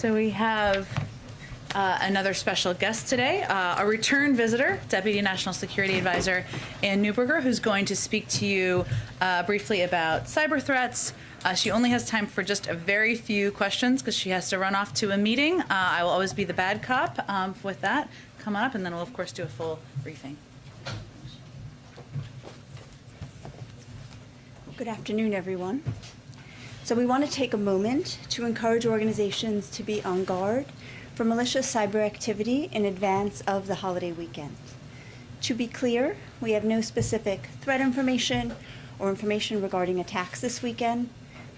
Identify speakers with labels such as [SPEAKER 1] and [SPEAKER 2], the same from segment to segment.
[SPEAKER 1] So we have another special guest today, a return visitor, Deputy National Security Advisor Ann Neuberger, who's going to speak to you briefly about cyber threats. She only has time for just a very few questions because she has to run off to a meeting. I will always be the bad cop with that. Come on up, and then we'll, of course, do a full briefing.
[SPEAKER 2] Good afternoon, everyone. So we want to take a moment to encourage organizations to be on guard for malicious cyber activity in advance of the holiday weekend. To be clear, we have no specific threat information or information regarding attacks this weekend,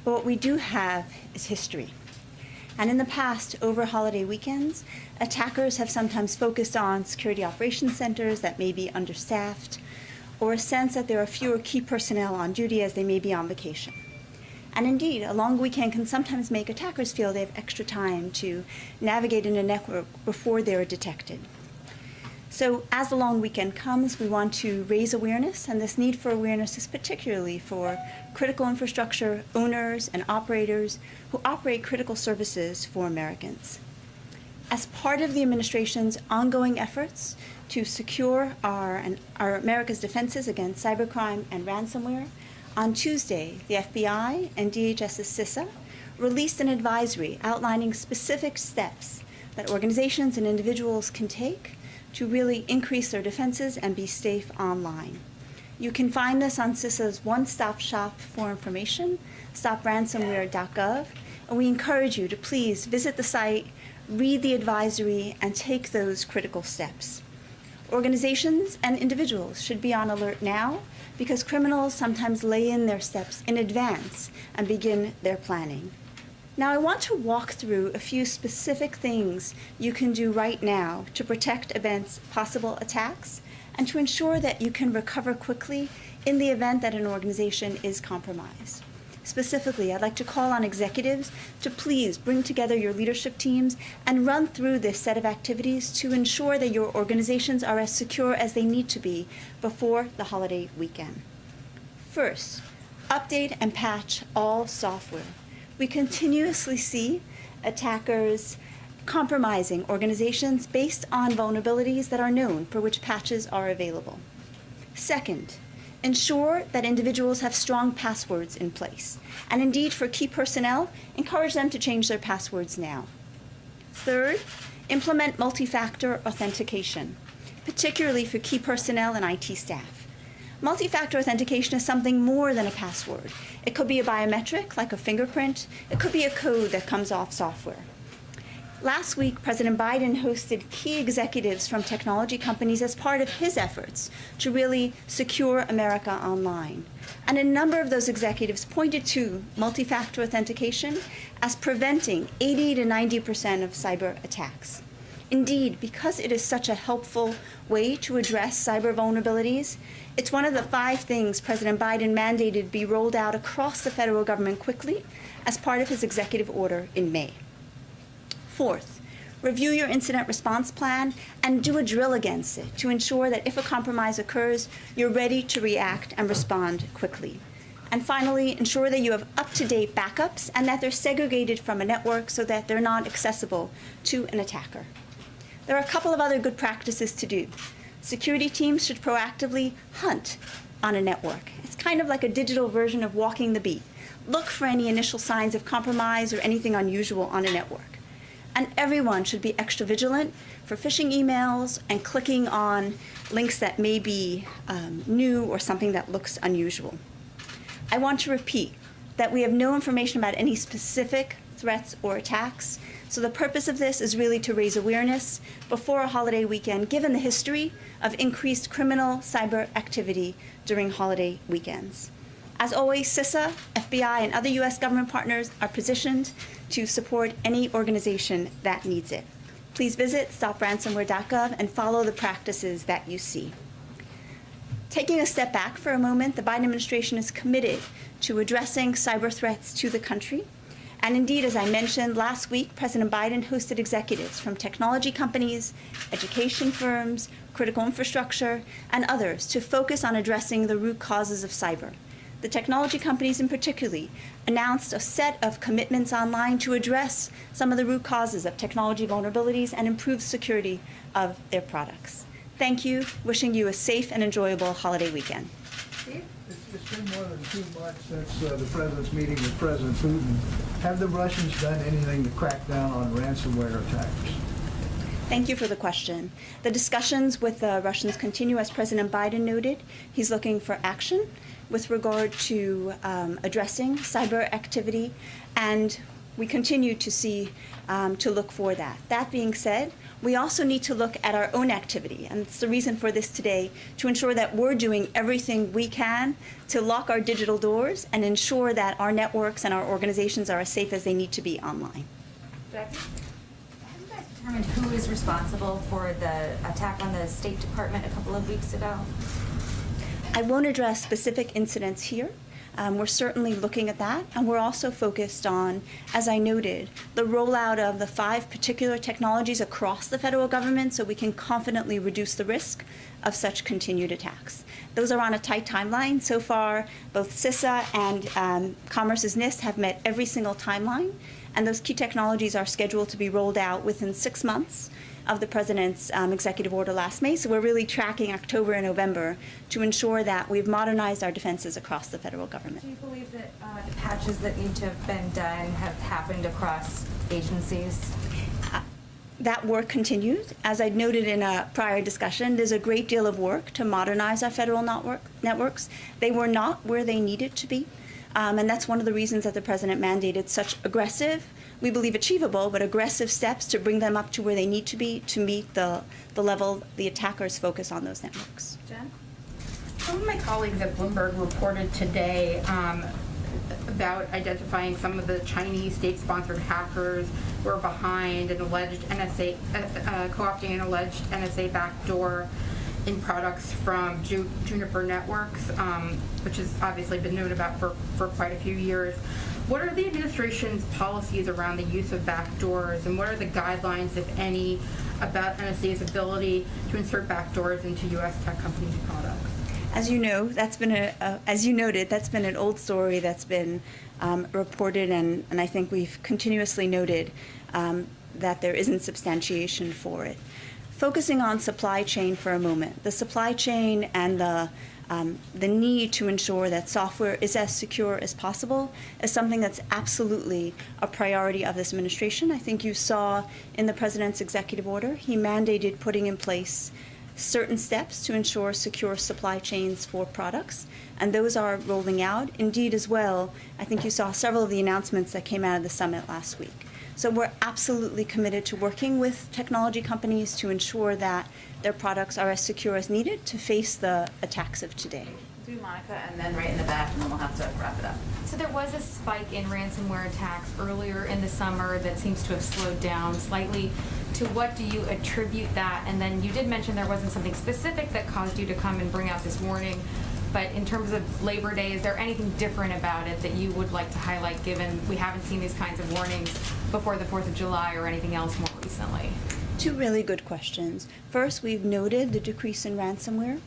[SPEAKER 2] but what we do have is history. And in the past, over holiday weekends, attackers have sometimes focused on security operations centers that may be understaffed, or a sense that there are fewer key personnel on duty as they may be on vacation. And indeed, a long weekend can sometimes make attackers feel they have extra time to navigate in a network before they are detected. So as the long weekend comes, we want to raise awareness, and this need for awareness is particularly for critical infrastructure owners and operators who operate critical services for Americans. As part of the administration's ongoing efforts to secure our America's defenses against cybercrime and ransomware, on Tuesday, the FBI and DHS's CISA released an advisory outlining specific steps that organizations and individuals can take to really increase their defenses and be safe online. You can find this on CISA's one-stop shop for information, stopransomware.gov, and we encourage you to please visit the site, read the advisory, and take those critical steps. Organizations and individuals should be on alert now because criminals sometimes lay in their steps in advance and begin their planning. Now, I want to walk through a few specific things you can do right now to protect against possible attacks and to ensure that you can recover quickly in the event that an organization is compromised. Specifically, I'd like to call on executives to please bring together your leadership teams and run through this set of activities to ensure that your organizations are as secure as they need to be before the holiday weekend. First, update and patch all software. We continuously see attackers compromising organizations based on vulnerabilities that are known for which patches are available. Second, ensure that individuals have strong passwords in place. And indeed, for key personnel, encourage them to change their passwords now. Third, implement multi-factor authentication, particularly for key personnel and IT staff. Multi-factor authentication is something more than a password. It could be a biometric, like a fingerprint. It could be a code that comes off software. Last week, President Biden hosted key executives from technology companies as part of his efforts to really secure America online. And a number of those executives pointed to multi-factor authentication as preventing 80 to 90% of cyber attacks. Indeed, because it is such a helpful way to address cyber vulnerabilities, it's one of the 5 things President Biden mandated be rolled out across the federal government quickly as part of his executive order in May. Fourth, review your incident response plan and do a drill against it to ensure that if a compromise occurs, you're ready to react and respond quickly. And finally, ensure that you have up-to-date backups and that they're segregated from a network so that they're not accessible to an attacker. There are a couple of other good practices to do. Security teams should proactively hunt on a network. It's kind of like a digital version of walking the beat. Look for any initial signs of compromise or anything unusual on a network. And everyone should be extra vigilant for phishing emails and clicking on links that may be new or something that looks unusual. I want to repeat that we have no information about any specific threats or attacks, so the purpose of this is really to raise awareness before a holiday weekend, given the history of increased criminal cyber activity during holiday weekends. As always, CISA, FBI, and other U.S. government partners are positioned to support any organization that needs it. Please visit stopransomware.gov and follow the practices that you see. Taking a step back for a moment, the Biden administration is committed to addressing cyber threats to the country. And indeed, as I mentioned, last week, President Biden hosted executives from technology companies, education firms, critical infrastructure, and others to focus on addressing the root causes of cyber. The technology companies in particular announced a set of commitments online to address some of the root causes of technology vulnerabilities and improve security of their products. Thank you. Wishing you a safe and enjoyable holiday weekend.
[SPEAKER 3] It's been more than 2 months since the president's meeting with President Putin. Have the Russians done anything to crack down on ransomware attacks?
[SPEAKER 2] Thank you for the question. The discussions with the Russians continue, as President Biden noted. He's looking for action with regard to addressing cyber activity, and we continue to look for that. That being said, we also need to look at our own activity, and it's the reason for this today, to ensure that we're doing everything we can to lock our digital doors and ensure that our networks and our organizations are as safe as they need to be online.
[SPEAKER 1] Jackie?
[SPEAKER 4] Have you guys determined who is responsible for the attack on the State Department a couple of weeks ago?
[SPEAKER 2] I won't address specific incidents here. We're certainly looking at that, and we're also focused on, as I noted, the rollout of the 5 particular technologies across the federal government so we can confidently reduce the risk of such continued attacks. Those are on a tight timeline. So far, both CISA and Commerce's NIST have met every single timeline, and those key technologies are scheduled to be rolled out within 6 months of the President's executive order last May. So we're really tracking October and November to ensure that we've modernized our defenses across the federal government.
[SPEAKER 4] Do you believe that the patches that need to have been done have happened across agencies?
[SPEAKER 2] That work continues. As I noted in a prior discussion, there's a great deal of work to modernize our federal networks. They were not where they needed to be. And that's one of the reasons that the President mandated such aggressive, we believe achievable, but aggressive steps to bring them up to where they need to be to meet the level the attackers focus on those networks.
[SPEAKER 1] Jen?
[SPEAKER 5] Some of my colleagues at Bloomberg reported today about identifying some of the Chinese state-sponsored hackers who are behind an alleged NSA, co-opting an alleged NSA backdoor in products from Juniper Networks, which has obviously been known about for quite a few years. What are the administration's policies around the use of backdoors, and what are the guidelines, if any, about NSA's ability to insert backdoors into U.S. tech companies' products?
[SPEAKER 2] As you know, that's been as you noted, that's been an old story that's been reported, and I think we've continuously noted that there isn't substantiation for it. Focusing on supply chain for a moment, the supply chain and the need to ensure that software is as secure as possible is something that's absolutely a priority of this administration. I think you saw in the President's executive order, he mandated putting in place certain steps to ensure secure supply chains for products, and those are rolling out. Indeed, as well, I think you saw several of the announcements that came out of the summit last week. So we're absolutely committed to working with technology companies to ensure that their products are as secure as needed to face the attacks of today.
[SPEAKER 1] Do Monica, and then right in the back, and then we'll have to wrap it up.
[SPEAKER 4] So there was a spike in ransomware attacks earlier in the summer that seems to have slowed down slightly. To what do you attribute that? And then you did mention there wasn't something specific that caused you to come and bring out this warning. But in terms of Labor Day, is there anything different about it that you would like to highlight, given we haven't seen these kinds of warnings before the 4th of July or anything else more recently?
[SPEAKER 2] 2 really good questions. First, we've noted the decrease in ransomware,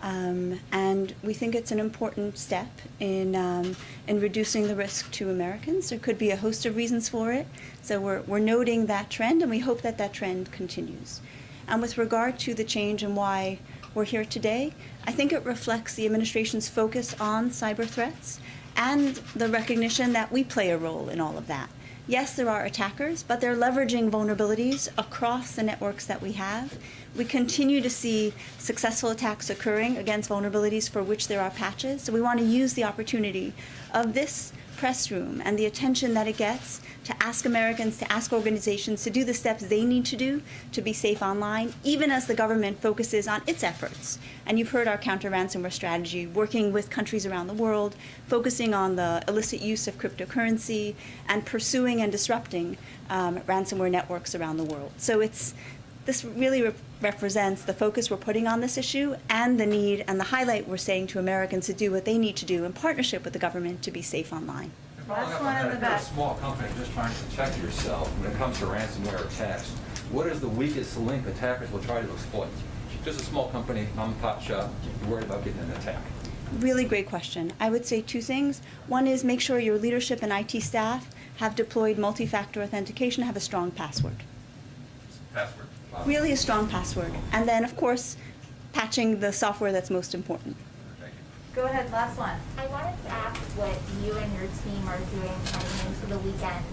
[SPEAKER 2] and we think it's an important step in reducing the risk to Americans. There could be a host of reasons for it, so we're noting that trend, and we hope that that trend continues. And with regard to the change and why we're here today, I think it reflects the administration's focus on cyber threats and the recognition that we play a role in all of that. Yes, there are attackers, but they're leveraging vulnerabilities across the networks that we have. We continue to see successful attacks occurring against vulnerabilities for which there are patches. So we want to use the opportunity of this press room and the attention that it gets to ask Americans, to ask organizations to do the steps they need to do to be safe online, even as the government focuses on its efforts. And you've heard our counter-ransomware strategy, working with countries around the world, focusing on the illicit use of cryptocurrency, and pursuing and disrupting ransomware networks around the world. So this really represents the focus we're putting on this issue and the need and the highlight we're saying to Americans to do what they need to do in partnership with the government to be safe online.
[SPEAKER 1] Last one in the
[SPEAKER 6] If you're a
[SPEAKER 1] back.
[SPEAKER 6] small company just trying to protect yourself when it comes to ransomware attacks, what is the weakest link attackers will try to exploit? Just a small company, mom and pop shop, you're worried about getting an attack.
[SPEAKER 2] Really great question. I would say two things. One is make sure your leadership and IT staff have deployed multi-factor authentication, have a strong password.
[SPEAKER 6] Password.
[SPEAKER 2] Really a strong password. And then, of course, patching the software that's most important.
[SPEAKER 6] Thank you.
[SPEAKER 1] Go ahead, last one.
[SPEAKER 7] I wanted to ask what you and your team are doing heading into the weekend,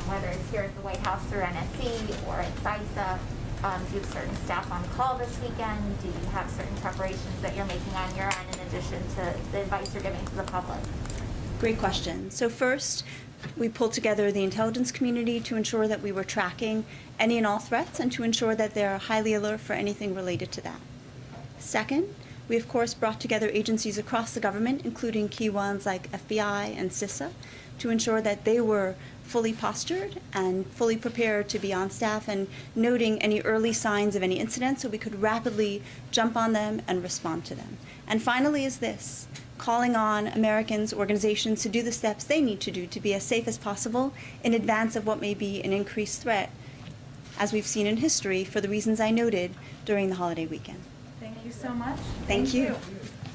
[SPEAKER 7] whether it's here at the White House through NSC or at CISA. Do you have certain staff on call this weekend? Do you have certain preparations that you're making on your end in addition to the advice you're giving to the public?
[SPEAKER 2] Great question. So first, we pulled together the intelligence community to ensure that we were tracking any and all threats and to ensure that they're highly alert for anything related to that. Second, we of course brought together agencies across the government, including key ones like FBI and CISA, to ensure that they were fully postured and fully prepared to be on staff and noting any early signs of any incident so we could rapidly jump on them and respond to them. And finally is this, calling on Americans, organizations to do the steps they need to do to be as safe as possible in advance of what may be an increased threat, as we've seen in history for the reasons I noted during the holiday weekend.
[SPEAKER 1] Thank you so much.
[SPEAKER 2] Thank you.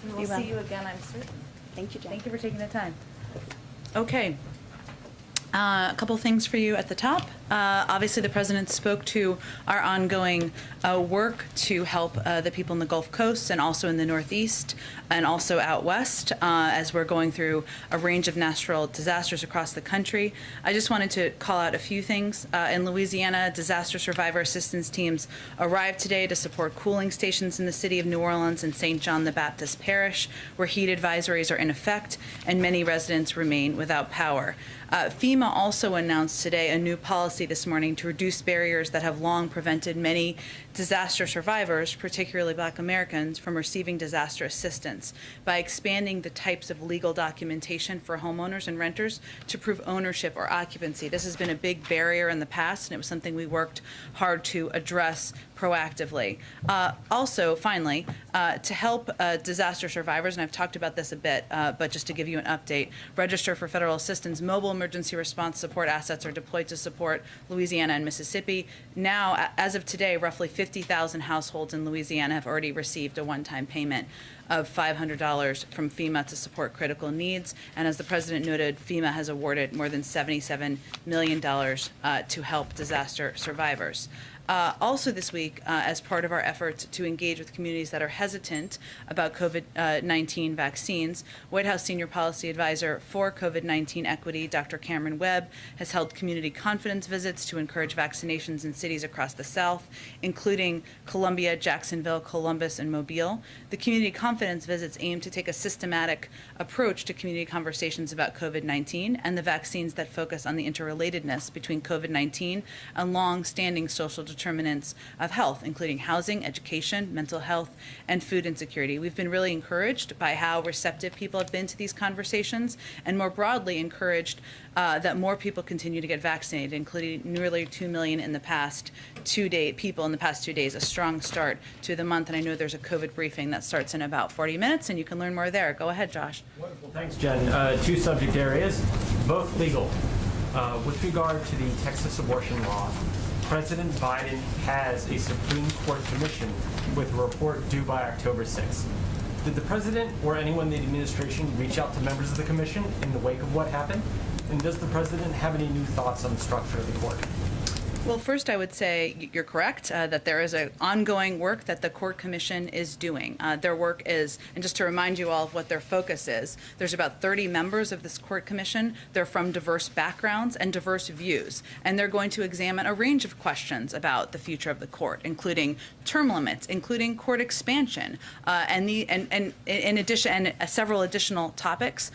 [SPEAKER 1] We will
[SPEAKER 2] You're
[SPEAKER 1] see you
[SPEAKER 2] welcome.
[SPEAKER 1] again, I'm certain.
[SPEAKER 2] Thank you, Jen.
[SPEAKER 1] Thank you for taking the time. Okay. A couple things for you at the top. Obviously, the president spoke to our ongoing work to help the people in the Gulf Coast and also in the Northeast and also out west as we're going through a range of natural disasters across the country. I just wanted to call out a few things. In Louisiana, disaster survivor assistance teams arrived today to support cooling stations in the city of New Orleans and St. John the Baptist Parish, where heat advisories are in effect and many residents remain without power. FEMA also announced today a new policy this morning to reduce barriers that have long prevented many disaster survivors, particularly Black Americans, from receiving disaster assistance by expanding the types of legal documentation for homeowners and renters to prove ownership or occupancy. This has been a big barrier in the past, and it was something we worked hard to address proactively. Also, finally, to help disaster survivors, and I've talked about this a bit, but just to give you an update, Register for Federal Assistance mobile emergency response support assets are deployed to support Louisiana and Mississippi. Now, as of today, roughly 50,000 households in Louisiana have already received a one-time payment of $500 from FEMA to support critical needs. And as the president noted, FEMA has awarded more than $77 million to help disaster survivors. Also this week, as part of our efforts to engage with communities that are hesitant about COVID-19 vaccines, White House Senior Policy Advisor for COVID-19 Equity, Dr. Cameron Webb, has held community confidence visits to encourage vaccinations in cities across the South, including Columbia, Jacksonville, Columbus, and Mobile. The community confidence visits aim to take a systematic approach to community conversations about COVID-19 and the vaccines that focus on the interrelatedness between COVID-19 and long-standing social determinants of health, including housing, education, mental health, and food insecurity. We've been really encouraged by how receptive people have been to these conversations, and more broadly encouraged that more people continue to get vaccinated, including nearly 2 million in the past 2 days, people in the past 2 days, a strong start to the month. And I know there's a COVID briefing that starts in about 40 minutes, and you can learn more there. Go ahead, Josh.
[SPEAKER 8] Wonderful. Thanks, Jen. Two subject areas, both legal. With regard to the Texas abortion law, President Biden has a Supreme Court commission with a report due by October 6th. Did the president or anyone in the administration reach out to members of the commission in the wake of what happened? And does the president have any new thoughts on the structure of the court?
[SPEAKER 1] Well, first, I would say you're correct that there is an ongoing work that the Court Commission is doing. Their work is, and just to remind you all of what their focus is, there's about 30 members of this Court Commission. They're from diverse backgrounds and diverse views, and they're going to examine a range of questions about the future of the court, including term limits, including court expansion, and in addition, and several additional topics.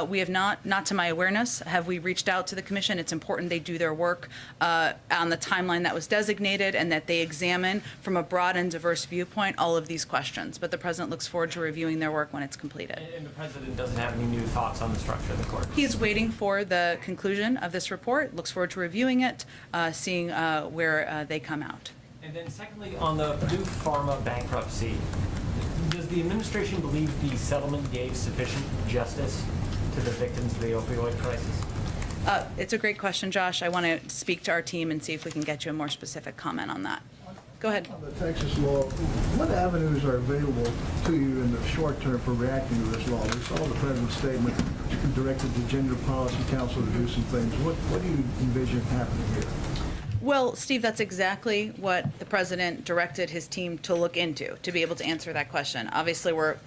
[SPEAKER 1] We have not to my awareness, have we reached out to the Commission. It's important they do their work on the timeline that was designated and that they examine from a broad and diverse viewpoint all of these questions. But the president looks forward to reviewing their work when it's completed.
[SPEAKER 8] And the president doesn't have any new thoughts on the structure of the court?
[SPEAKER 1] He's waiting for the conclusion of this report, looks forward to reviewing it, seeing where they come out.
[SPEAKER 8] And then secondly, on the Purdue Pharma bankruptcy, does the administration believe the settlement gave sufficient justice to the victims of the opioid crisis?
[SPEAKER 1] It's a great question, Josh. I want to speak to our team and see if we can get you a more specific comment on that. Go ahead.
[SPEAKER 3] On the Texas law, what avenues are available to you in the short term for reacting to this law? We saw the president's statement directed the Gender Policy Council to do some things. What do you envision happening here?
[SPEAKER 1] Well, Steve, that's exactly what the president directed his team to look into, to be able to answer that question. Obviously, we're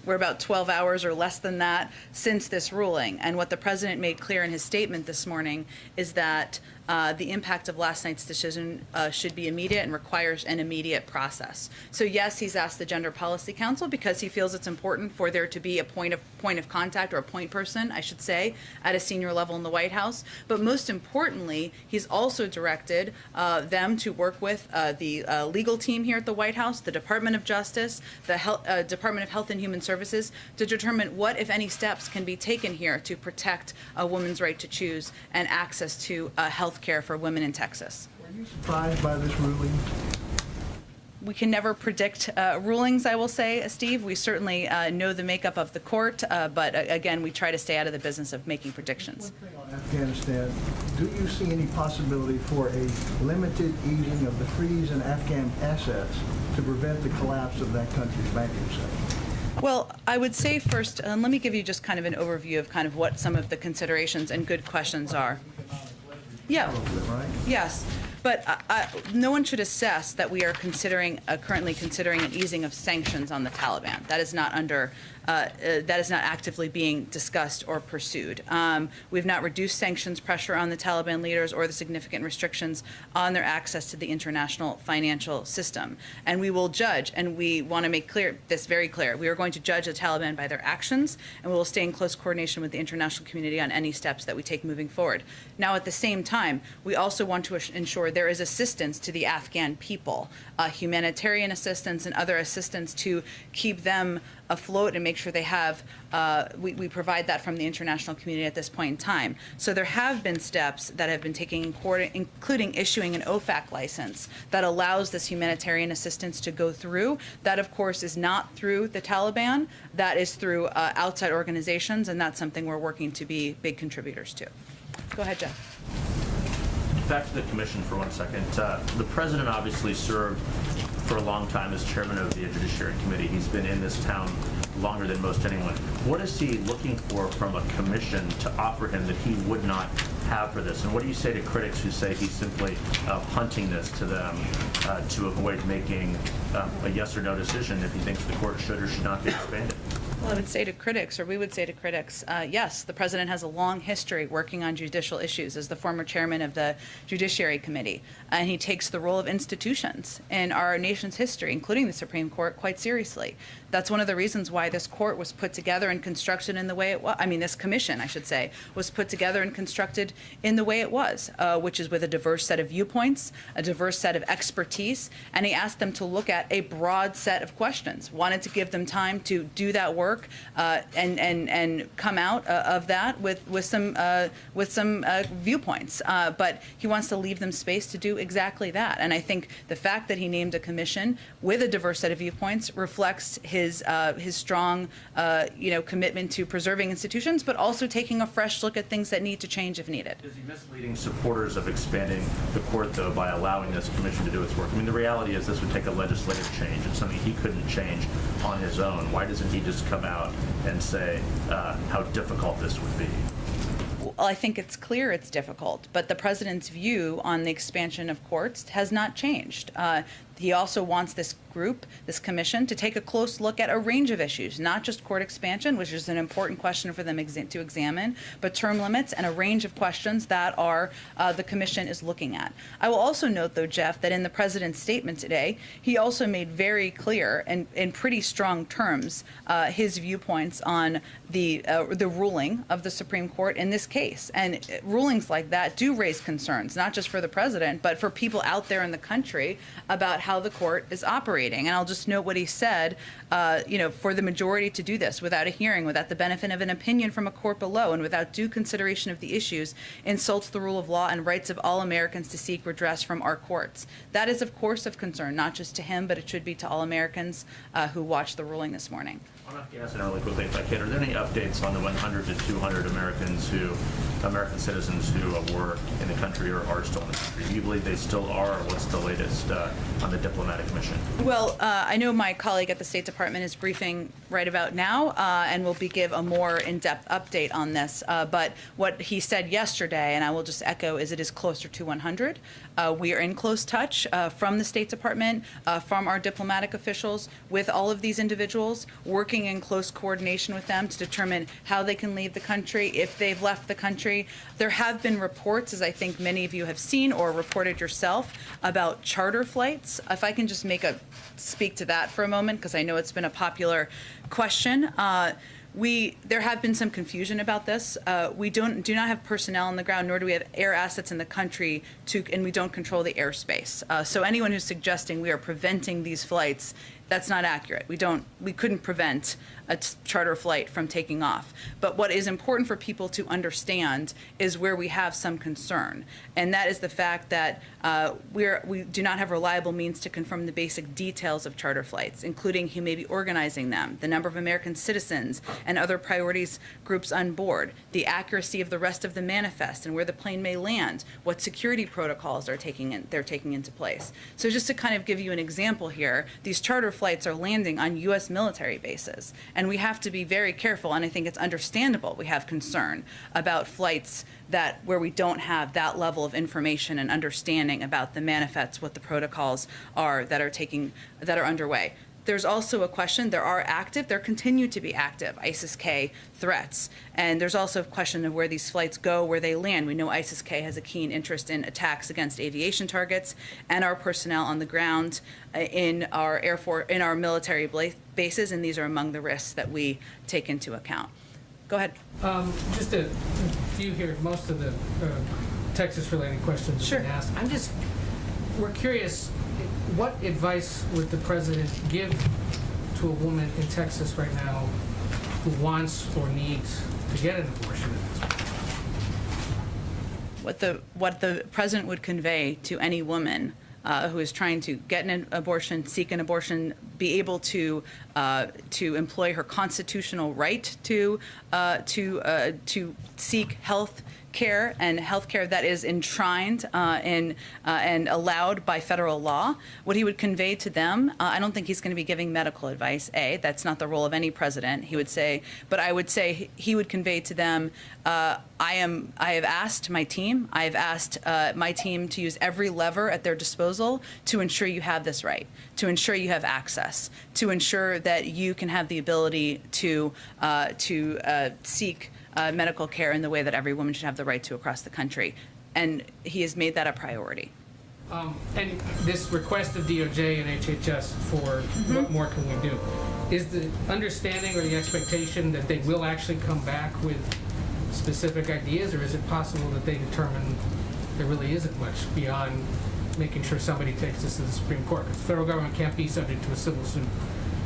[SPEAKER 1] about 12 hours or less than that since this ruling. And what the president made clear in his statement this morning is that the impact of last night's decision should be immediate and requires an immediate process. So yes, he's asked the Gender Policy Council because he feels it's important for there to be a point of contact, or a point person, I should say, at a senior level in the White House. But most importantly, he's also directed them to work with the legal team here at the White House, the Department of Justice, the Department of Health and Human Services, to determine what, if any, steps can be taken here to protect a woman's right to choose and access to health care for women in Texas.
[SPEAKER 3] Were you surprised by this ruling?
[SPEAKER 1] We can never predict rulings, I will say, Steve. We certainly know the makeup of the court, but again, we try to stay out of the business of making predictions.
[SPEAKER 3] One thing on Afghanistan, do you see any possibility for a limited easing of the freeze in Afghan assets to prevent the collapse of that country's banking sector?
[SPEAKER 1] Well, I would say first, let me give you just kind of an overview of kind of what some of the considerations and good questions are. Yeah.
[SPEAKER 3] Right?
[SPEAKER 1] Yes, but no one should assess that we are currently considering an easing of sanctions on the Taliban. That is not actively being discussed or pursued. We've not reduced sanctions pressure on the Taliban leaders or the significant restrictions on their access to the international financial system. And we will judge, and we want to make this very clear. We are going to judge the Taliban by their actions, and we will stay in close coordination with the international community on any steps that we take moving forward. Now, at the same time, we also want to ensure there is assistance to the Afghan people, humanitarian assistance and other assistance to keep them afloat and make sure they have, we provide that from the international community at this point in time. So there have been steps that have been taken in court, including issuing an OFAC license that allows this humanitarian assistance to go through. That, of course, is not through the Taliban. That is through outside organizations, and that's something we're working to be big contributors to. Go ahead, Jeff.
[SPEAKER 9] Back to the commission for 1 second. The president obviously served for a long time as chairman of the Judiciary Committee. He's been in this town longer than most anyone. What is he looking for from a commission to offer him that he would not have for this? And what do you say to critics who say he's simply punting this to them to avoid making a yes or no decision if he thinks the court should or should not be expanded?
[SPEAKER 1] Well, I would say to critics, or we would say to critics, yes, the president has a long history working on judicial issues as the former chairman of the Judiciary Committee, and he takes the role of institutions in our nation's history, including the Supreme Court, quite seriously. That's one of the reasons why this court was put together and constructed in the way it was. I mean, this commission, I should say, was put together and constructed in the way it was, which is with a diverse set of viewpoints, a diverse set of expertise, and he asked them to look at a broad set of questions, wanted to give them time to do that work and come out of that with some viewpoints. But he wants to leave them space to do exactly that. And I think the fact that he named a commission with a diverse set of viewpoints reflects his strong commitment to preserving institutions, but also taking a fresh look at things that need to change if needed.
[SPEAKER 9] Is he misleading supporters of expanding the court, though, by allowing this commission to do its work? I mean, the reality is this would take a legislative change. It's something he couldn't change on his own. Why doesn't he just come out and say how difficult this would be?
[SPEAKER 1] Well, I think it's clear it's difficult, but the president's view on the expansion of courts has not changed. He also wants this group, this commission, to take a close look at a range of issues, not just court expansion, which is an important question for them to examine, but term limits and a range of questions that the commission is looking at. I will also note, though, Jeff, that in the president's statement today, he also made very clear and in pretty strong terms his viewpoints on the ruling of the Supreme Court in this case. And rulings like that do raise concerns, not just for the president, but for people out there in the country about how the court is operating. And I'll just note what he said, for the majority to do this without a hearing, without the benefit of an opinion from a court below, and without due consideration of the issues, insults the rule of law and rights of all Americans to seek redress from our courts. That is, of course, of concern, not just to him, but it should be to all Americans who watched the ruling this morning.
[SPEAKER 9] I'm not asking really quickly if I can. Are there any updates on the 100 to 200 American citizens who were in the country or are still in the country? Do you believe they still are, or what's the latest on the diplomatic mission?
[SPEAKER 1] Well, I know my colleague at the State Department is briefing right about now and will give a more in-depth update on this. But what he said yesterday, and I will just echo, is it is closer to 100. We are in close touch from the State Department, from our diplomatic officials, with all of these individuals, working in close coordination with them to determine how they can leave the country, if they've left the country. There have been reports, as I think many of you have seen or reported yourself, about charter flights. If I can just speak to that for a moment, because I know it's been a popular question. There have been some confusion about this. We do not have personnel on the ground, nor do we have air assets in the country and we don't control the airspace. So anyone who's suggesting we are preventing these flights, that's not accurate. We couldn't prevent a charter flight from taking off. But what is important for people to understand is where we have some concern, and that is the fact that we do not have reliable means to confirm the basic details of charter flights, including who may be organizing them, the number of American citizens and other priorities groups on board, the accuracy of the rest of the manifest and where the plane may land, what security protocols they're taking into place. So just to kind of give you an example here, these charter flights are landing on U.S. military bases, and we have to be very careful, and I think it's understandable we have concern about flights where we don't have that level of information and understanding about the manifests, what the protocols are that are underway. There's also a question, there continue to be active ISIS-K threats. And there's also a question of where these flights go, where they land. We know ISIS-K has a keen interest in attacks against aviation targets, and our personnel on the ground in our military bases, and these are among the risks that we take into account. Go ahead.
[SPEAKER 10] Just a few here. Most of the Texas-related questions have been asked. We're curious, what advice would the president give to a woman in Texas right now who wants or needs to get an abortion at this point?
[SPEAKER 1] What the president would convey to any woman who is trying to get an abortion, seek an abortion, be able to employ her constitutional right to seek health care and health care that is enshrined and allowed by federal law. What he would convey to them, I don't think he's going to be giving medical advice. That's not the role of any president. He would say, but I would say he would convey to them, I have asked my team to use every lever at their disposal to ensure you have this right, to ensure you have access, to ensure that you can have the ability to seek medical care in the way that every woman should have the right to across the country. And he has made that a priority.
[SPEAKER 10] And this request of DOJ and HHS for what more can we do, is the understanding or the expectation that they will actually come back with specific ideas, or is it possible that they determine there really isn't much beyond making sure somebody takes this to the Supreme Court? Because the federal government can't be subject to a civil suit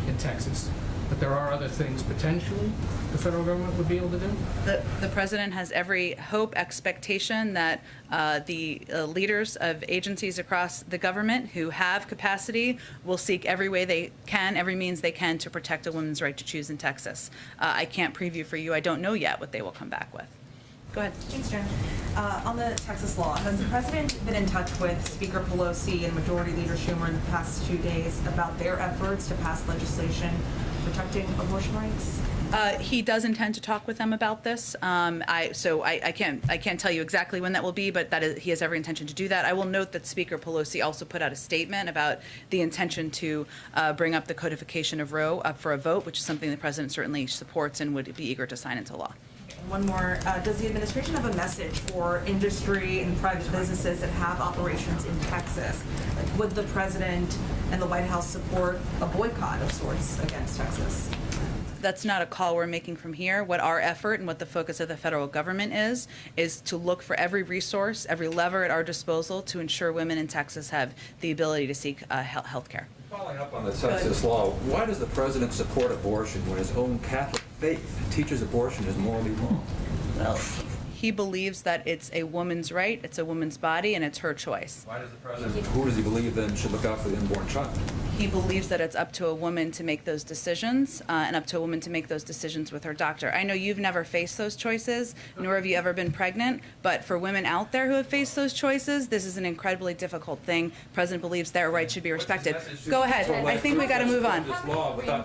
[SPEAKER 10] in Texas. But there are other things potentially the federal government would be able to do?
[SPEAKER 1] The president has every hope, expectation that the leaders of agencies across the government who have capacity will seek every way they can, every means they can to protect a woman's right to choose in Texas. I can't preview for you. I don't know yet what they will come back with. Go ahead.
[SPEAKER 11] Thanks, Jen. On the Texas law, has the president been in touch with Speaker Pelosi and Majority Leader Schumer in the past 2 days about their efforts to pass legislation protecting abortion rights?
[SPEAKER 1] He does intend to talk with them about this. I can't tell you exactly when that will be, but he has every intention to do that. I will note that Speaker Pelosi also put out a statement about the intention to bring up the codification of Roe up for a vote, which is something the president certainly supports and would be eager to sign into law.
[SPEAKER 11] One more. Does the administration have a message for industry and private businesses that have operations in Texas? Like, would the president and the White House support a boycott of sorts against Texas?
[SPEAKER 1] That's not a call we're making from here. What our effort and what the focus of the federal government is to look for every resource, every lever at our disposal to ensure women in Texas have the ability to seek health care.
[SPEAKER 6] Following up on the Texas law, why does the president support abortion when his own Catholic faith teaches abortion is morally wrong?
[SPEAKER 1] Well, he believes that it's a woman's right, it's a woman's body, and it's her choice.
[SPEAKER 6] Why does the president, who does he believe then should look out for the unborn child?
[SPEAKER 1] He believes that it's up to a woman to make those decisions, and up to a woman to make those decisions with her doctor. I know you've never faced those choices, nor have you ever been pregnant, but for women out there who have faced those choices, this is an incredibly difficult thing. The president believes their rights should be respected. Go ahead. I think we got to move on.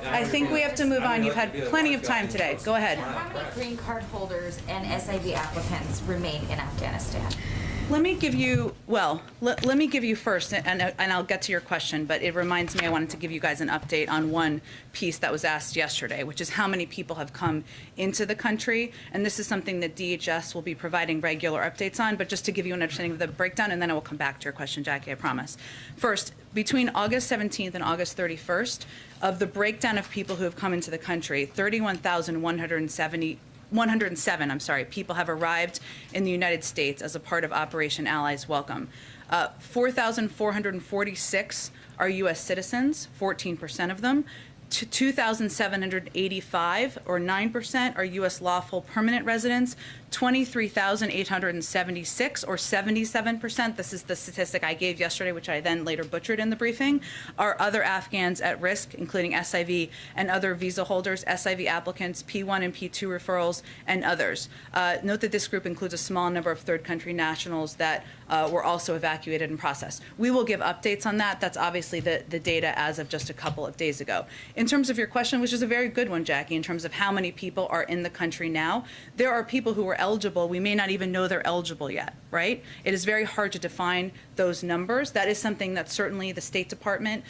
[SPEAKER 1] I think we have to move on. You've had plenty of time today. Go ahead.
[SPEAKER 12] How many green card holders and SIV applicants remain in Afghanistan?
[SPEAKER 1] Let me give you, let me give you first, and I'll get to your question, but it reminds me I wanted to give you guys an update on one piece that was asked yesterday, which is how many people have come into the country. And this is something that DHS will be providing regular updates on, but just to give you an understanding of the breakdown, and then I will come back to your question, Jackie, I promise. First, between August 17th and August 31st, of the breakdown of people who have come into the country, 107 people have arrived in the United States as a part of Operation Allies Welcome. 4,446 are U.S. citizens, 14% of them. 2,785, or 9%, are U.S. lawful permanent residents. 23,876, or 77%, this is the statistic I gave yesterday, which I then later butchered in the briefing, are other Afghans at risk, including SIV and other visa holders, SIV applicants, P1 and P2 referrals, and others. Note that this group includes a small number of third country nationals that were also evacuated and processed. We will give updates on that. That's obviously the data as of just a couple of days ago. In terms of your question, which is a very good one, Jackie, in terms of how many people are in the country now, there are people who were eligible. We may not even know they're eligible yet, right? It is very hard to define those numbers. That is something that certainly the State Department,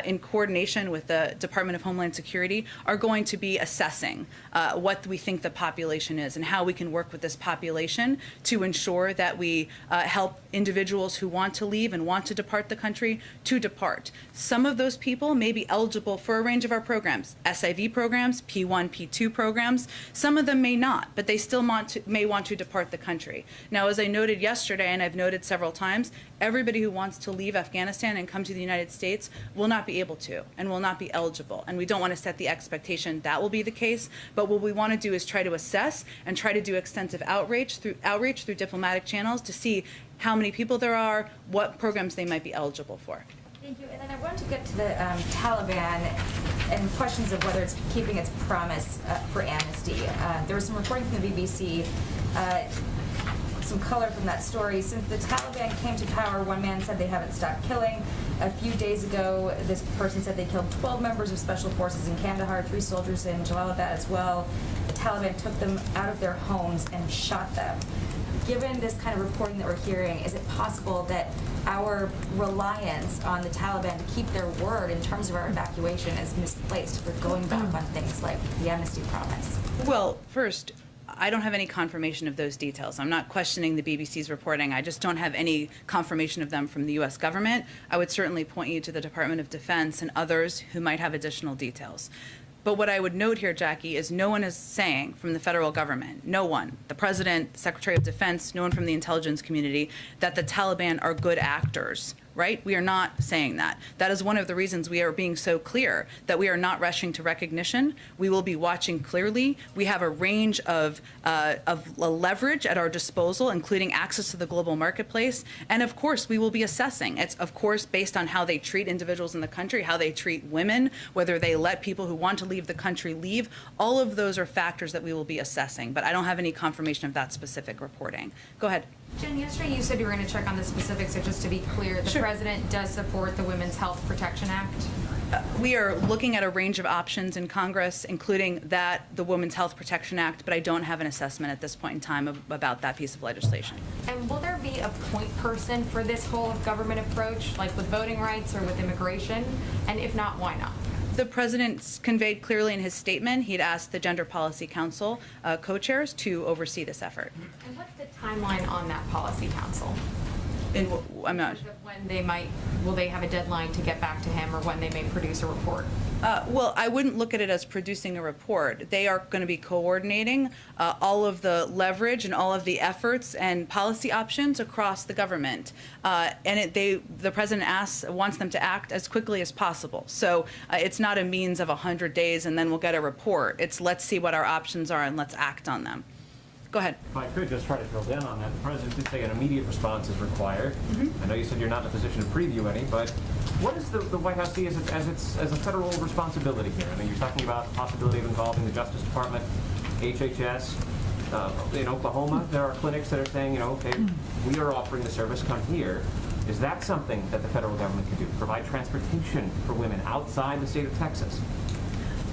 [SPEAKER 1] in coordination with the Department of Homeland Security, are going to be assessing what we think the population is and how we can work with this population to ensure that we help individuals who want to leave and want to depart the country to depart. Some of those people may be eligible for a range of our programs, SIV programs, P1, P2 programs. Some of them may not, but they still may want to depart the country. Now, as I noted yesterday, and I've noted several times, everybody who wants to leave Afghanistan and come to the United States will not be able to and will not be eligible. And we don't want to set the expectation that will be the case, but what we want to do is try to assess and try to do extensive outreach through diplomatic channels to see how many people there are, what programs they might be eligible for.
[SPEAKER 12] Thank you. And then I wanted to get to the Taliban and questions of whether it's keeping its promise for amnesty. There was some reporting from the BBC, some color from that story. Since the Taliban came to power, one man said they haven't stopped killing. A few days ago, this person said they killed 12 members of special forces in Kandahar, 3 soldiers in Jalalabad as well. The Taliban took them out of their homes and shot them. Given this kind of reporting that we're hearing, is it possible that our reliance on the Taliban to keep their word in terms of our evacuation is misplaced for going back on things like the amnesty promise?
[SPEAKER 1] Well, first, I don't have any confirmation of those details. I'm not questioning the BBC's reporting. I just don't have any confirmation of them from the U.S. government. I would certainly point you to the Department of Defense and others who might have additional details. But what I would note here, Jackie, is no one is saying from the federal government, no one, the president, the Secretary of Defense, no one from the intelligence community, that the Taliban are good actors, right? We are not saying that. That is one of the reasons we are being so clear that we are not rushing to recognition. We will be watching clearly. We have a range of leverage at our disposal, including access to the global marketplace. And of course, we will be assessing. It's, of course, based on how they treat individuals in the country, how they treat women, whether they let people who want to leave the country leave. All of those are factors that we will be assessing. But I don't have any confirmation of that specific reporting. Go ahead.
[SPEAKER 4] Jen, yesterday you said you were going to check on the specifics, so just to be clear, the president does support the Women's Health Protection Act?
[SPEAKER 1] We are looking at a range of options in Congress, including the Women's Health Protection Act, but I don't have an assessment at this point in time about that piece of legislation.
[SPEAKER 4] And will there be a point person for this whole government approach, like with voting rights or with immigration? And if not, why not?
[SPEAKER 1] The president conveyed clearly in his statement he'd asked the Gender Policy Council co-chairs to oversee this effort.
[SPEAKER 4] And what's the timeline on that policy council?
[SPEAKER 1] I'm not.
[SPEAKER 4] When will they have a deadline to get back to him, or when they may produce a report?
[SPEAKER 1] Well, I wouldn't look at it as producing a report. They are going to be coordinating all of the leverage and all of the efforts and policy options across the government. And the president wants them to act as quickly as possible. So it's not a means of 100 days and then we'll get a report. It's let's see what our options are and let's act on them. Go ahead.
[SPEAKER 8] If I could just try to drill down on that, the president did say an immediate response is required. I know you said you're not in a position to preview any, but what does the White House see as a federal responsibility here? I mean, you're talking about the possibility of involving the Justice Department, HHS. In Oklahoma, there are clinics that are saying, okay, we are offering the service, come here. Is that something that the federal government can do? Provide transportation for women outside the state of Texas?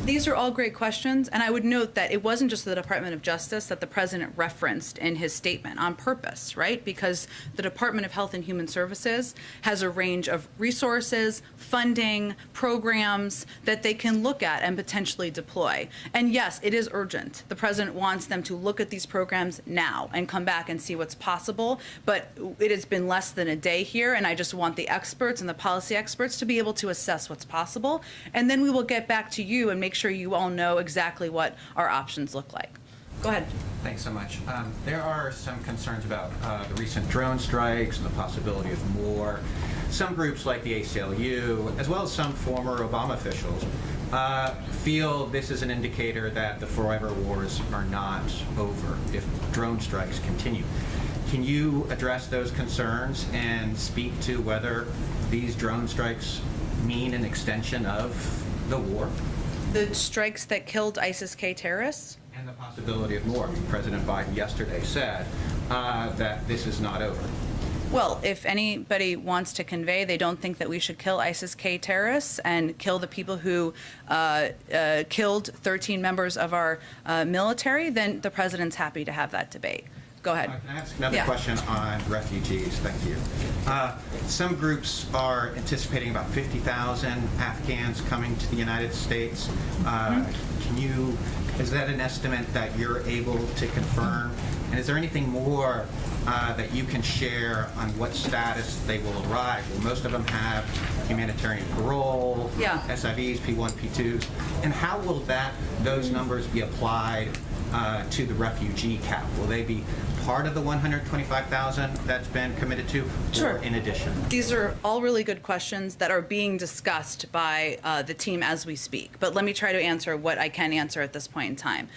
[SPEAKER 1] These are all great questions, and I would note that it wasn't just the Department of Justice that the president referenced in his statement on purpose, right? Because the Department of Health and Human Services has a range of resources, funding, programs that they can look at and potentially deploy. And yes, it is urgent. The president wants them to look at these programs now and come back and see what's possible, but it has been less than a day here, and I just want the experts and the policy experts to be able to assess what's possible, and then we will get back to you and make sure you all know exactly what our options look like. Go ahead.
[SPEAKER 13] Thanks so much. There are some concerns about the recent drone strikes and the possibility of more. Some groups like the ACLU, as well as some former Obama officials, feel this is an indicator that the forever wars are not over if drone strikes continue. Can you address those concerns and speak to whether these drone strikes mean an extension of the war?
[SPEAKER 1] The strikes that killed ISIS-K terrorists?
[SPEAKER 13] And the possibility of more. President Biden yesterday said that this is not over.
[SPEAKER 1] Well, if anybody wants to convey they don't think that we should kill ISIS-K terrorists and kill the people who killed 13 members of our military, then the president's happy to have that debate. Go ahead.
[SPEAKER 13] Can I ask another question on refugees? Thank you. Some groups are anticipating about 50,000 Afghans coming to the United States. Is that an estimate that you're able to confirm? And is there anything more that you can share on what status they will arrive? Will most of them have humanitarian parole, SIVs, P1, P2s? And how will those numbers be applied to the refugee cap? Will they be part of the 125,000 that's been committed to, or in addition?
[SPEAKER 1] These are all really good questions that are being discussed by the team as we speak. But let me try to answer what I can answer at this point in time.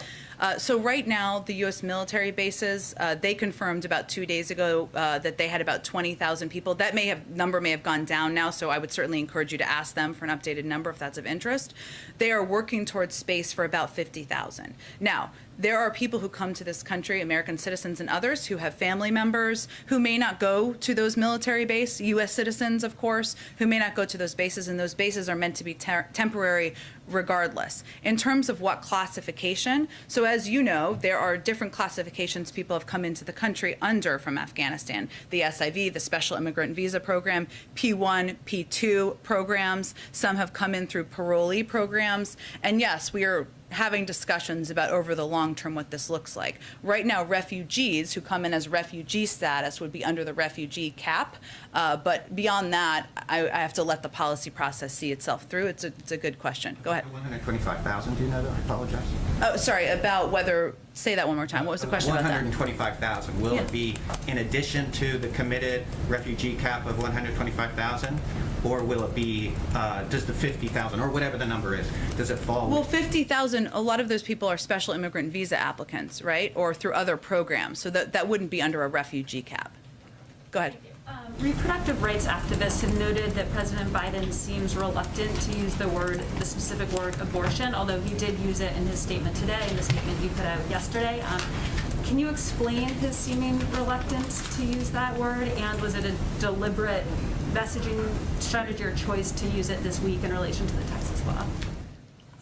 [SPEAKER 1] So right now, the U.S. military bases, they confirmed about 2 days ago that they had about 20,000 people. That number may have gone down now, so I would certainly encourage you to ask them for an updated number if that's of interest. They are working towards space for about 50,000. Now, there are people who come to this country, American citizens and others, who have family members who may not go to those military bases, U.S. citizens, of course, who may not go to those bases, and those bases are meant to be temporary regardless. In terms of what classification, so as you know, there are different classifications people have come into the country under from Afghanistan. The SIV, the Special Immigrant Visa Program, P1, P2 programs. Some have come in through parolee programs. And yes, we are having discussions about over the long term what this looks like. Right now, refugees who come in as refugee status would be under the refugee cap, but beyond that, I have to let the policy process see itself through. It's a good question. Go ahead.
[SPEAKER 13] 125,000, do you know that? I apologize.
[SPEAKER 1] Oh, sorry, about whether, say that one more time. What was the question about that?
[SPEAKER 13] 125,000. Will it be in addition to the committed refugee cap of 125,000? Or will it be, does the 50,000, or whatever the number is, does it fall?
[SPEAKER 1] Well, 50,000, a lot of those people are special immigrant visa applicants, right? Or through other programs. So that wouldn't be under a refugee cap. Go ahead.
[SPEAKER 14] Reproductive rights activists have noted that President Biden seems reluctant to use the specific word abortion, although he did use it in his statement today and the statement you put out yesterday. Can you explain his seeming reluctance to use that word, and was it a deliberate messaging strategy or choice to use it this week in relation to the Texas law?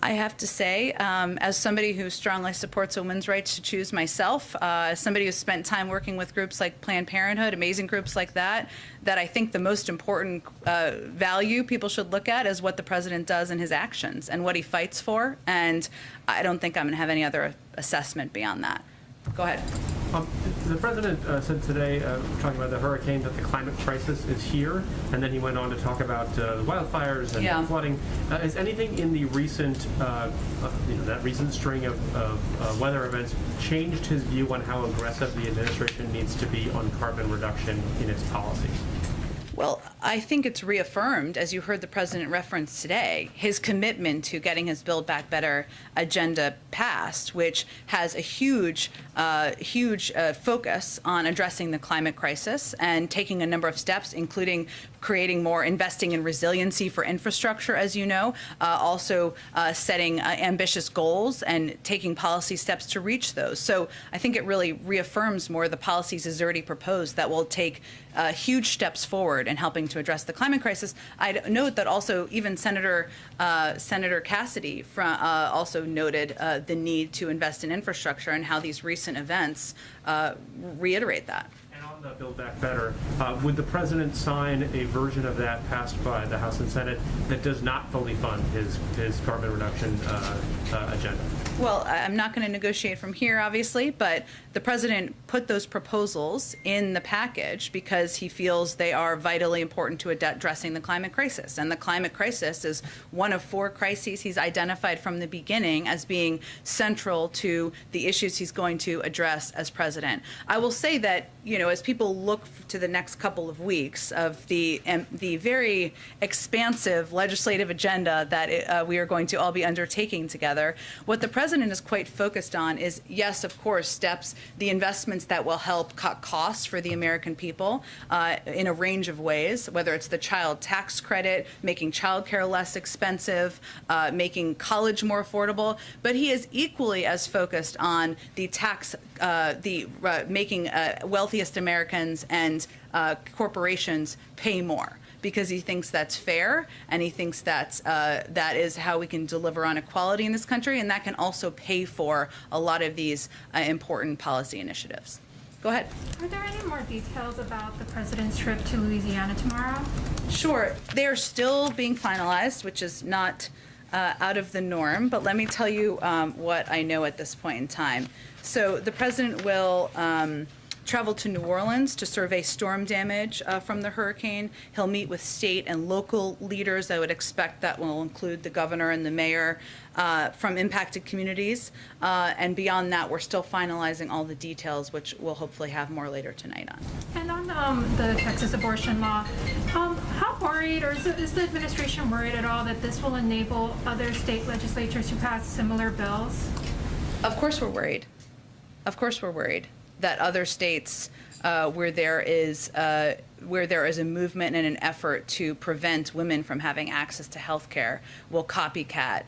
[SPEAKER 1] I have to say, as somebody who strongly supports a women's rights to choose myself, as somebody who's spent time working with groups like Planned Parenthood, amazing groups like that I think the most important value people should look at is what the president does in his actions and what he fights for. And I don't think I'm going to have any other assessment beyond that. Go ahead.
[SPEAKER 8] The president said today, talking about the hurricane, that the climate crisis is here, and then he went on to talk about the wildfires and flooding. Is anything in the recent, that recent string of weather events changed his view on how aggressive the administration needs to be on carbon reduction in its policies?
[SPEAKER 1] Well, I think it's reaffirmed, as you heard the president reference today, his commitment to getting his Build Back Better agenda passed, which has a huge focus on addressing the climate crisis and taking a number of steps, including creating more, investing in resiliency for infrastructure, as you know, also setting ambitious goals and taking policy steps to reach those. So I think it really reaffirms more the policies he's already proposed that will take huge steps forward in helping to address the climate crisis. I'd note that also even Senator Cassidy also noted the need to invest in infrastructure and how these recent events reiterate that.
[SPEAKER 8] And on the Build Back Better, would the president sign a version of that passed by the House and Senate that does not fully fund his carbon reduction agenda?
[SPEAKER 1] Well, I'm not going to negotiate from here, obviously, but the president put those proposals in the package because he feels they are vitally important to addressing the climate crisis. And the climate crisis is one of 4 crises he's identified from the beginning as being central to the issues he's going to address as president. I will say that, as people look to the next couple of weeks of the very expansive legislative agenda that we are going to all be undertaking together, what the president is quite focused on is, yes, of course, the investments that will help cut costs for the American people in a range of ways, whether it's the child tax credit, making childcare less expensive, making college more affordable, but he is equally as focused on the making wealthiest Americans and corporations pay more, because he thinks that's fair, and he thinks that is how we can deliver on equality in this country, and that can also pay for a lot of these important policy initiatives. Go ahead.
[SPEAKER 4] Are there any more details about the president's trip to Louisiana tomorrow?
[SPEAKER 1] Sure. They are still being finalized, which is not out of the norm, but let me tell you what I know at this point in time. So the president will travel to New Orleans to survey storm damage from the hurricane. He'll meet with state and local leaders. I would expect that will include the governor and the mayor from impacted communities. And beyond that, we're still finalizing all the details, which we'll hopefully have more later tonight on.
[SPEAKER 4] And on the Texas abortion law, how worried, or is the administration worried at all that this will enable other state legislatures to pass similar bills?
[SPEAKER 1] Of course we're worried. Of course we're worried that other states where there is a movement and an effort to prevent women from having access to health care will copycat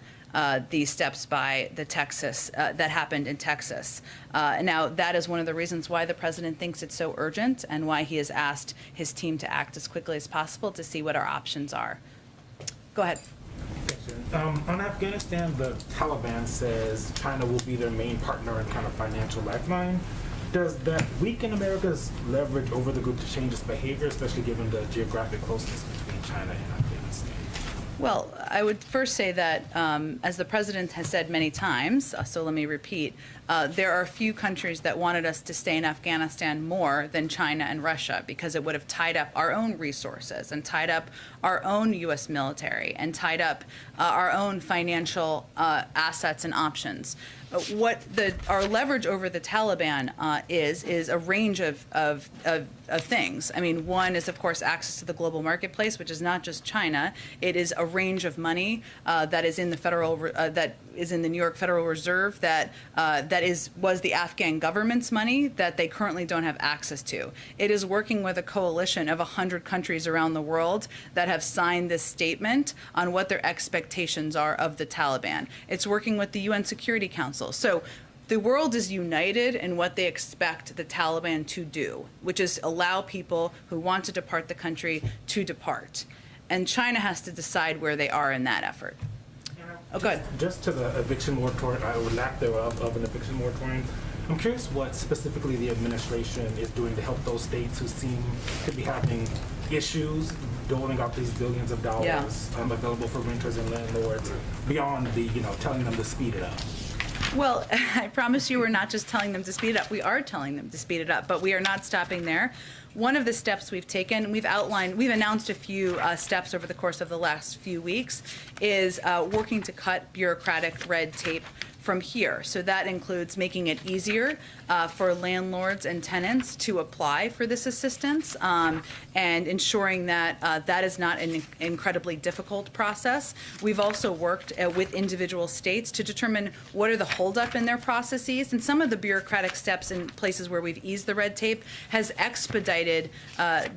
[SPEAKER 1] these steps by the Texas that happened in Texas. Now, that is one of the reasons why the president thinks it's so urgent and why he has asked his team to act as quickly as possible to see what our options are. Go ahead.
[SPEAKER 15] On Afghanistan, the Taliban says China will be their main partner and kind of financial lifeline. Does that weaken America's leverage over the group to change its behavior, especially given the geographic closeness between China and Afghanistan?
[SPEAKER 1] Well, I would first say that, as the president has said many times, so let me repeat, there are a few countries that wanted us to stay in Afghanistan more than China and Russia, because it would have tied up our own resources and tied up our own U.S. military and tied up our own financial assets and options. What our leverage over the Taliban is a range of things. I mean, one is, of course, access to the global marketplace, which is not just China. It is a range of money that is in the New York Federal Reserve that was the Afghan government's money that they currently don't have access to. It is working with a coalition of 100 countries around the world that have signed this statement on what their expectations are of the Taliban. It's working with the UN Security Council. So the world is united in what they expect the Taliban to do, which is allow people who want to depart the country to depart. And China has to decide where they are in that effort. Oh, good.
[SPEAKER 15] Just to the eviction moratorium, or lack thereof of an eviction moratorium, I'm curious what specifically the administration is doing to help those states who seem to be having issues doling out these billions of dollars available for renters and landlords beyond the, telling them to speed it up.
[SPEAKER 1] Well, I promise you we're not just telling them to speed it up. We are telling them to speed it up, but we are not stopping there. One of the steps we've taken, we've announced a few steps over the course of the last few weeks, is working to cut bureaucratic red tape from here. So that includes making it easier for landlords and tenants to apply for this assistance, and ensuring that that is not an incredibly difficult process. We've also worked with individual states to determine what are the holdup in their processes, and some of the bureaucratic steps in places where we've eased the red tape has expedited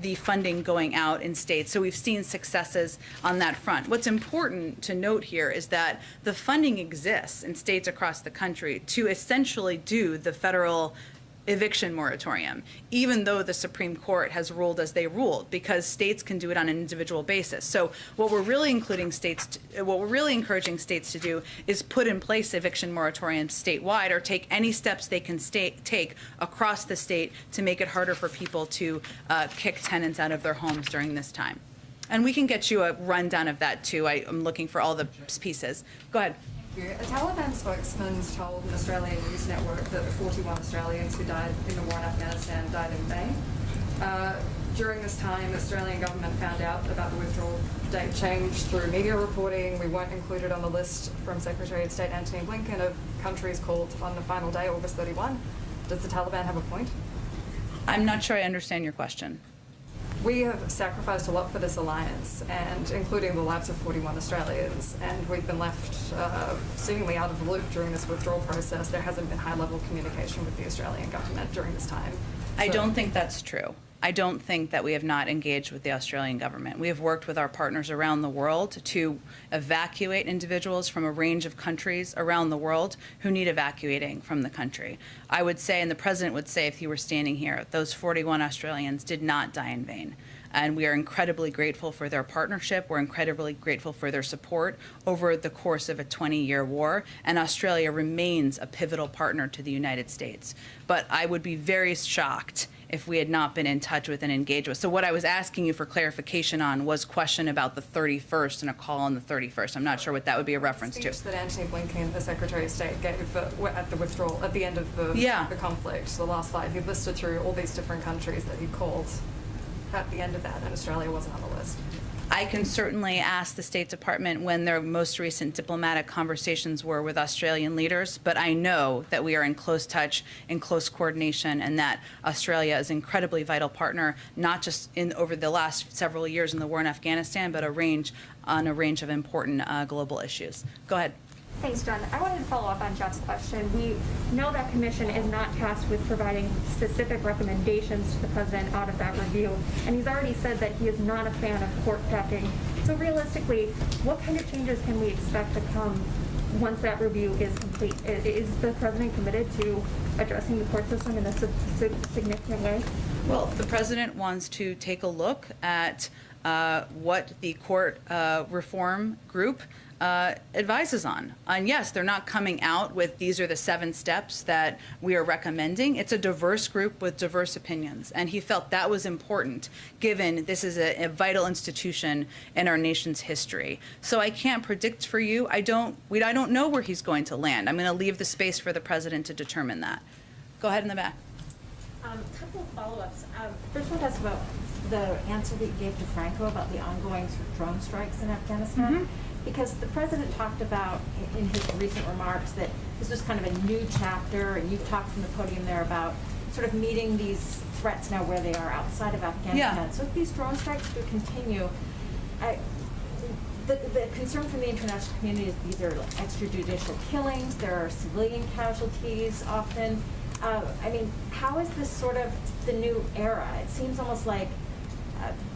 [SPEAKER 1] the funding going out in states. So we've seen successes on that front. What's important to note here is that the funding exists in states across the country to essentially do the federal eviction moratorium, even though the Supreme Court has ruled as they ruled, because states can do it on an individual basis. So what we're really encouraging states to do is put in place eviction moratoriums statewide, or take any steps they can take across the state to make it harder for people to kick tenants out of their homes during this time. And we can get you a rundown of that too. I'm looking for all the pieces. Go ahead.
[SPEAKER 16] A Taliban spokesman told an Australian news network that the 41 Australians who died in the war in Afghanistan died in vain. During this time, the Australian government found out about the withdrawal date change through media reporting. We weren't included on the list from Secretary of State Antony Blinken of countries called on the final day, August 31. Does the Taliban have a point?
[SPEAKER 1] I'm not sure I understand your question.
[SPEAKER 16] We have sacrificed a lot for this alliance, and including the lives of 41 Australians, and we've been left seemingly out of the loop during this withdrawal process. There hasn't been high-level communication with the Australian government during this time.
[SPEAKER 1] I don't think that's true. I don't think that we have not engaged with the Australian government. We have worked with our partners around the world to evacuate individuals from a range of countries around the world who need evacuating from the country. I would say, and the president would say if he were standing here, those 41 Australians did not die in vain. And we are incredibly grateful for their partnership. We're incredibly grateful for their support over the course of a 20-year war. And Australia remains a pivotal partner to the United States. But I would be very shocked if we had not been in touch with and engaged with. So what I was asking you for clarification on was question about the 31st and a call on the 31st. I'm not sure what that would be a reference to.
[SPEAKER 16] The speech that Antony Blinken, the Secretary of State, gave at the withdrawal, at the end of the conflict, the last slide, he listed through all these different countries that he called at the end of that, and Australia wasn't on the list.
[SPEAKER 1] I can certainly ask the State Department when their most recent diplomatic conversations were with Australian leaders, but I know that we are in close touch, in close coordination, and that Australia is an incredibly vital partner, not just over the last several years in the war in Afghanistan, but on a range of important global issues. Go ahead.
[SPEAKER 7] Thanks, Jen. I wanted to follow up on Jeff's question. We know that commission is not tasked with providing specific recommendations to the president out of that review, and he's already said that he is not a fan of court packing. So realistically, what kind of changes can we expect to come once that review is complete? Is the president committed to addressing the court system in a significant way?
[SPEAKER 1] Well, the president wants to take a look at what the court reform group advises on. And yes, they're not coming out with these are the 7 steps that we are recommending. It's a diverse group with diverse opinions. And he felt that was important, given this is a vital institution in our nation's history. So I can't predict for you. I don't know where he's going to land. I'm going to leave the space for the president to determine that. Go ahead in the back.
[SPEAKER 12] A couple of follow-ups. First one has about the answer that you gave to Franco about the ongoing sort of drone strikes in Afghanistan.
[SPEAKER 1] Mm-hmm.
[SPEAKER 12] Because the president talked about in his recent remarks that this was kind of a new chapter, and you've talked from the podium there about sort of meeting these threats now where they are outside of Afghanistan.
[SPEAKER 1] Yeah.
[SPEAKER 12] So if these drone strikes do continue, the concern from the international community is these are like extrajudicial killings, there are civilian casualties often. I mean, how is this sort of the new era? It seems almost like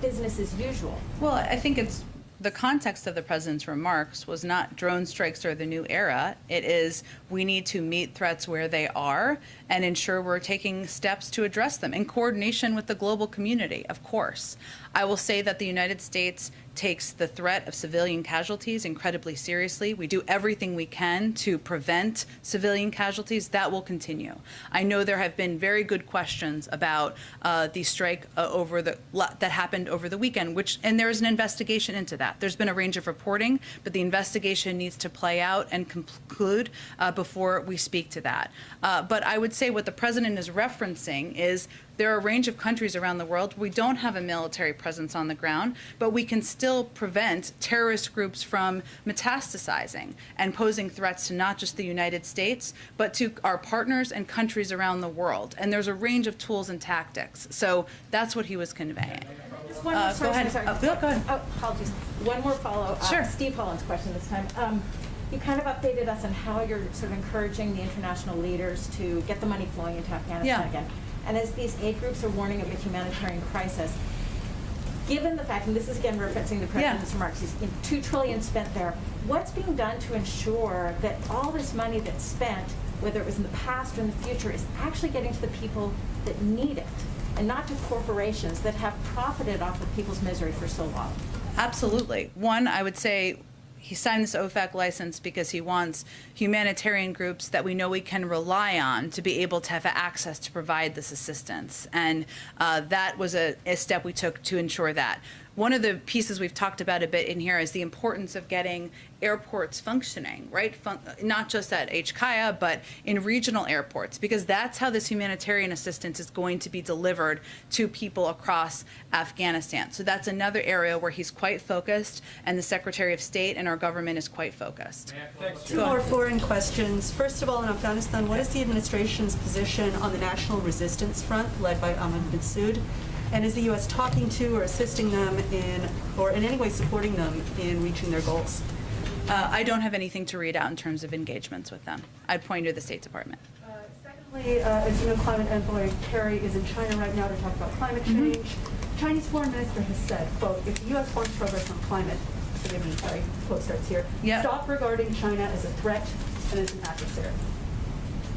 [SPEAKER 12] business as usual.
[SPEAKER 1] Well, I think it's the context of the president's remarks was not drone strikes are the new era. It is we need to meet threats where they are and ensure we're taking steps to address them in coordination with the global community, of course. I will say that the United States takes the threat of civilian casualties incredibly seriously. We do everything we can to prevent civilian casualties. That will continue. I know there have been very good questions about the strike that happened over the weekend, and there is an investigation into that. There's been a range of reporting, but the investigation needs to play out and conclude before we speak to that. But I would say what the president is referencing is there are a range of countries around the world where we don't have a military presence on the ground, but we can still prevent terrorist groups from metastasizing and posing threats to not just the United States, but to our partners and countries around the world. And there's a range of tools and tactics. So that's what he was conveying.
[SPEAKER 17] Just one more,
[SPEAKER 1] Go ahead.
[SPEAKER 17] sorry.
[SPEAKER 1] Bill, go ahead.
[SPEAKER 17] Oh, apologies. One more follow-up.
[SPEAKER 1] Sure.
[SPEAKER 17] Steve Holland's question this time. You kind of updated us on how you're sort of encouraging the international leaders to get the money flowing into Afghanistan
[SPEAKER 1] Yeah.
[SPEAKER 17] again. And as these aid groups are warning of a humanitarian crisis, given the fact, and this is again referencing the President's remarks, he's $2 trillion spent there, what's being done to ensure that all this money that's spent, whether it was in the past or in the future, is actually getting to the people that need it, and not to corporations that have profited off of people's misery for so long?
[SPEAKER 1] Absolutely. One, I would say he signed this OFAC license because he wants humanitarian groups that we know we can rely on to be able to have access to provide this assistance. And that was a step we took to ensure that. One of the pieces we've talked about a bit in here is the importance of getting airports functioning, right? Not just at HKIA, but in regional airports, because that's how this humanitarian assistance is going to be delivered to people across Afghanistan. So that's another area where he's quite focused, and the Secretary of State and our government is quite focused.
[SPEAKER 18] Two more foreign questions. First of all, in Afghanistan, what is the administration's position on the National Resistance Front led by Ahmad Massoud? And is the U.S. talking to or assisting them in, or in any way supporting them in reaching their goals?
[SPEAKER 1] I don't have anything to read out in terms of engagements with them. I'd point you to the State Department.
[SPEAKER 18] Secondly, as you know, Climate Envoy Kerry is in China right now to talk about climate change. Chinese foreign minister has said, quote, if the U.S. wants progress on climate, forgive me, sorry, quote starts here, stop regarding China as a threat and as an adversary.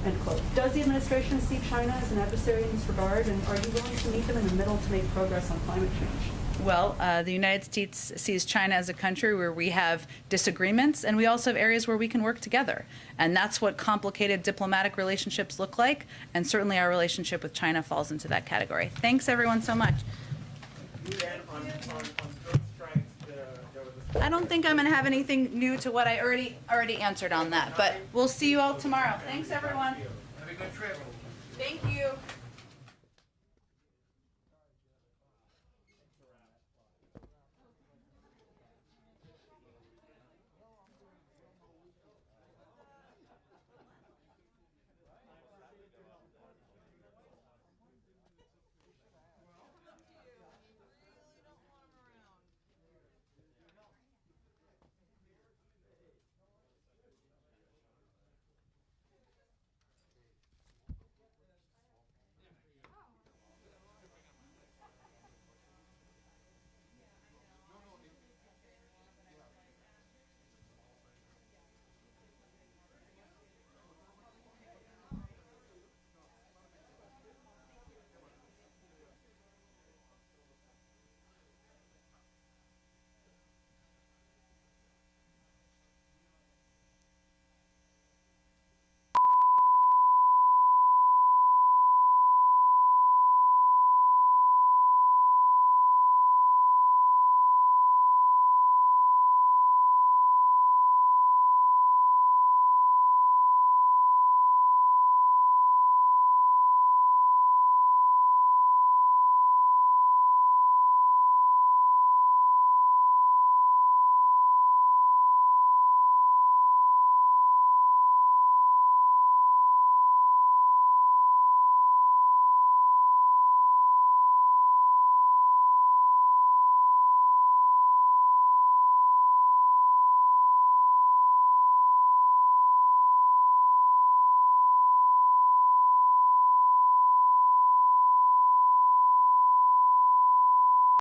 [SPEAKER 18] End quote. Does the administration see China as an adversary in this regard, and are you willing to meet them in the middle to make progress on climate change?
[SPEAKER 1] Well, the United States sees China as a country where we have disagreements, and we also have areas where we can work together. And that's what complicated diplomatic relationships look like, and certainly our relationship with China falls into that category. Thanks, everyone, so much. I don't think I'm going to have anything new to what I already answered on that, but we'll see you all tomorrow. Thanks, everyone.
[SPEAKER 10] Have a good trip.
[SPEAKER 1] Thank you.